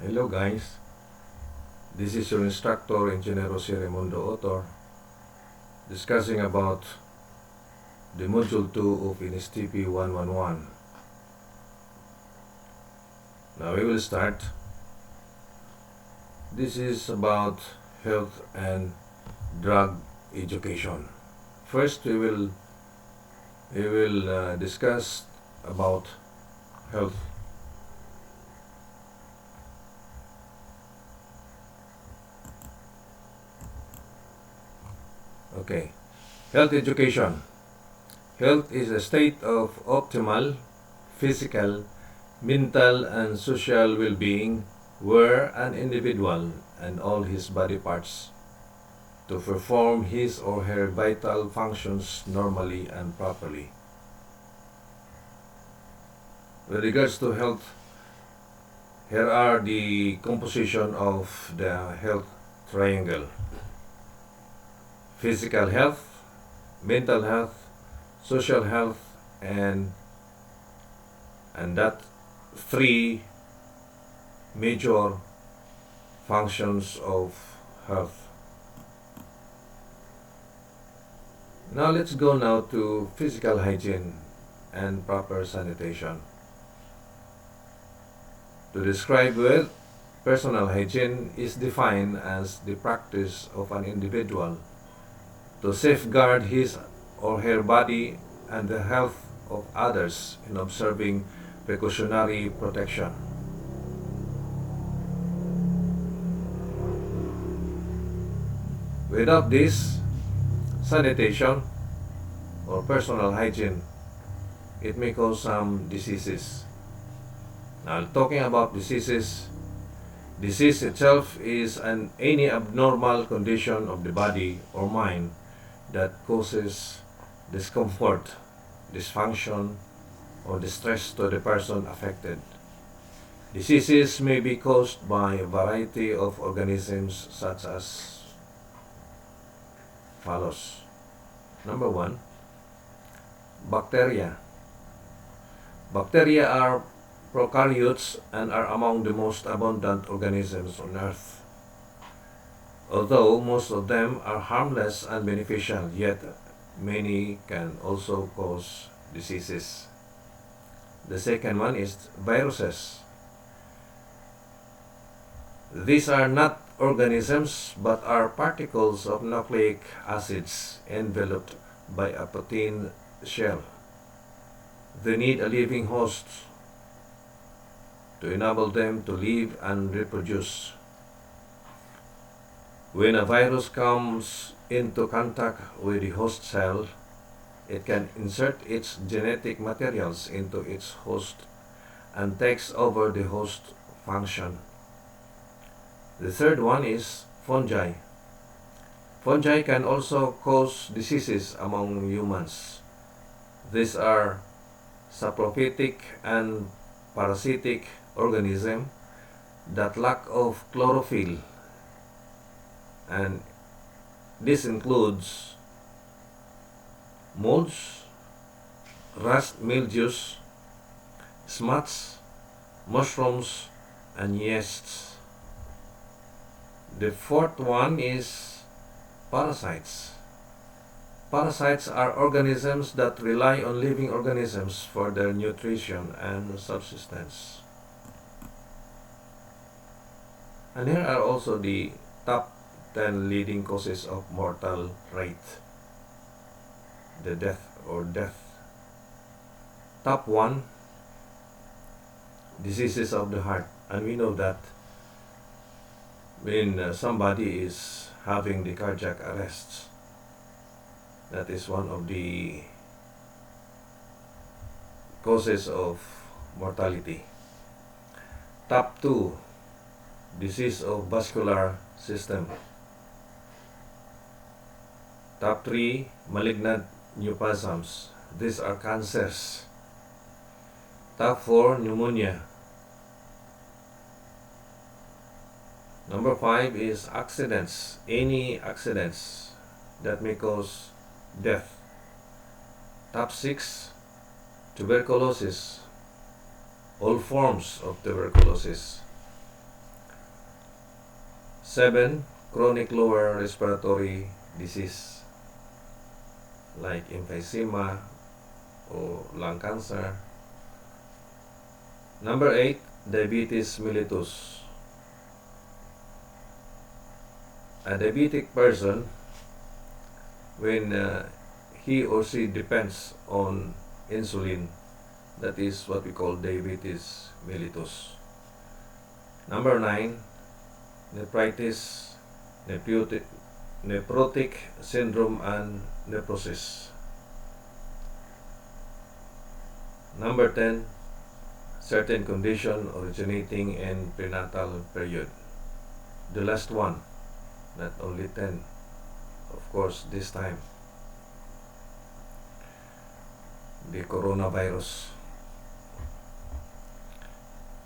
Hello guys, this is your instructor Engineer Jose Raimundo Autor discussing about the Module 2 of nstp-111. Now we will start. This is about health and drug education. First we will discuss about health. Okay, health education. Health is a state of optimal physical, mental, and social well-being where an individual and all his body parts to perform his or her vital functions normally and properly. With regards to health, here are the composition of the health triangle: physical health, mental health, social health, and that three major functions of health. Now let's go now to physical hygiene and proper sanitation. To describe well, personal hygiene is defined as the practice of an individual to safeguard his or her body and the health of others in observing precautionary protection. Without this sanitation or personal hygiene, it may cause some diseases. Now, talking about diseases, disease itself is any abnormal condition of the body or mind that causes discomfort, dysfunction, or distress to the person affected. Diseases may be caused by a variety of organisms such as follows. Number 1, bacteria. Bacteria are prokaryotes and are among the most abundant organisms on Earth. Although most of them are harmless and beneficial, yet many can also cause diseases. The second one is viruses. These are not organisms but are particles of nucleic acids enveloped by a protein shell. They need a living host to enable them to live and reproduce. When a virus comes into contact with the host cell, it can insert its genetic materials into its host and takes over the host function. The third one is fungi. Fungi can also cause diseases among humans. These are saprophytic and parasitic organisms that lack of chlorophyll, and this includes molds, rust mildews, smuts, mushrooms, and yeasts. The fourth one is parasites. Parasites are organisms that rely on living organisms for their nutrition and subsistence. And here are also the top 10 leading causes of mortal rate, the death. Top 1, diseases of the heart. And we know that when somebody is having the cardiac arrest, that is one of the causes of mortality. Top 2, disease of vascular system. Top 3, malignant neoplasms. These are cancers. Top 4, pneumonia. Number 5 is accidents. Any accidents that may cause death. Top 6, tuberculosis. All forms of tuberculosis. 7. Chronic lower respiratory disease like emphysema or lung cancer. Number 8. Diabetes mellitus. A diabetic person, when he or she depends on insulin, that is what we call diabetes mellitus. Number 9. Nephritis, nephrotic syndrome and nephrosis. Number 10. Certain condition originating in prenatal period. The last one, not only 10, of course this time, the coronavirus.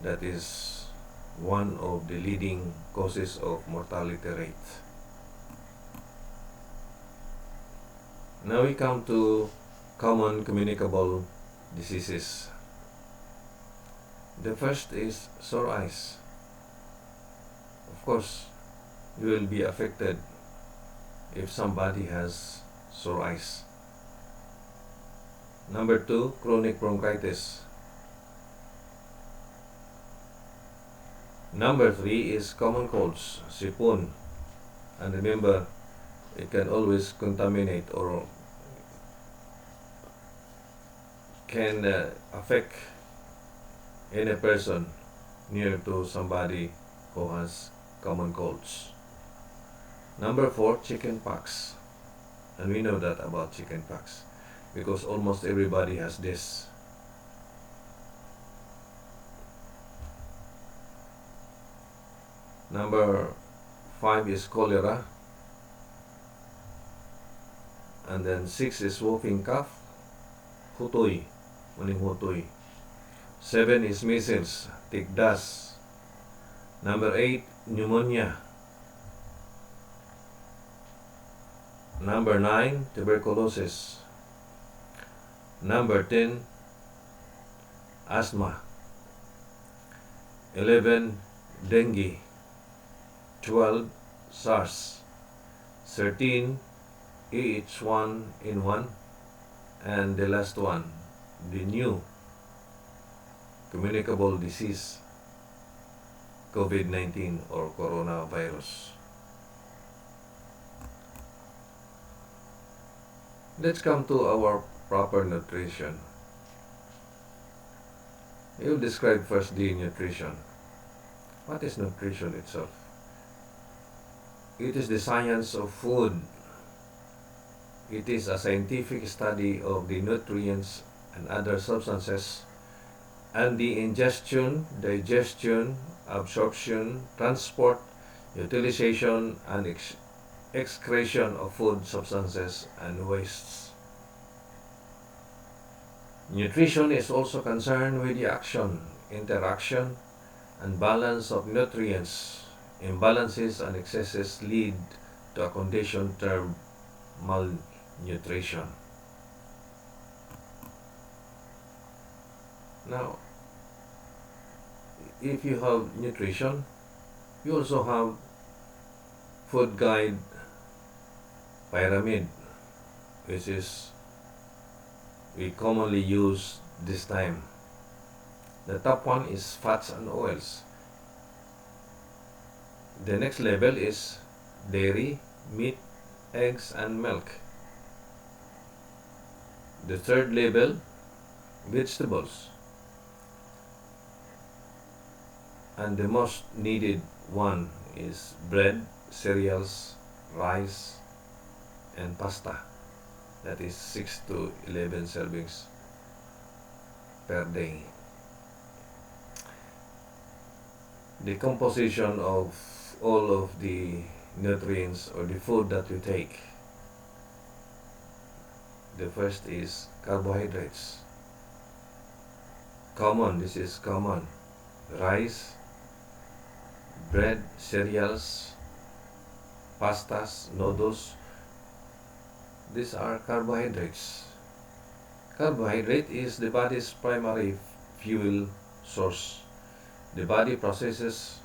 That is one of the leading causes of mortality rate. Now we come to common communicable diseases. The first is sore eyes. Of course, you will be affected if somebody has sore eyes. Number 2, chronic bronchitis. Number 3 is common colds, sipon. And remember, it can always contaminate or can affect any person near to somebody who has common colds. Number 4, chicken pox. And we know that about chicken pox because almost everybody has this. Number 5 is cholera. And then 6 is whooping cough, hutoy, maning hutoy. 7 is measles, tick dust. Number 8, pneumonia. Number 9, tuberculosis. Number 10, asthma. 11, dengue. 12, SARS. 13, AH1N1. And the last one, the new communicable disease, COVID-19 or coronavirus. Let's come to our proper nutrition. You describe first the nutrition. What is nutrition itself? It is the science of food. It is a scientific study of the nutrients and other substances and the ingestion, digestion, absorption, transport, utilization, and excretion of food substances and wastes. Nutrition is also concerned with the action, interaction, and balance of nutrients. Imbalances and excesses lead to a condition termed malnutrition. Now, if you have nutrition, you also have food guide pyramid, which is we commonly use this time. The top one is fats and oils. The next level is dairy, meat, eggs, and milk. The third level, vegetables. And the most needed one is bread, cereals, rice, and pasta. That is 6 to 11 servings per day. The composition of all of the nutrients or the food that we take. The first is carbohydrates. Common, this is common. Rice, bread, cereals, pastas, noodles. These are carbohydrates. Carbohydrate is the body's primary fuel source. The body processes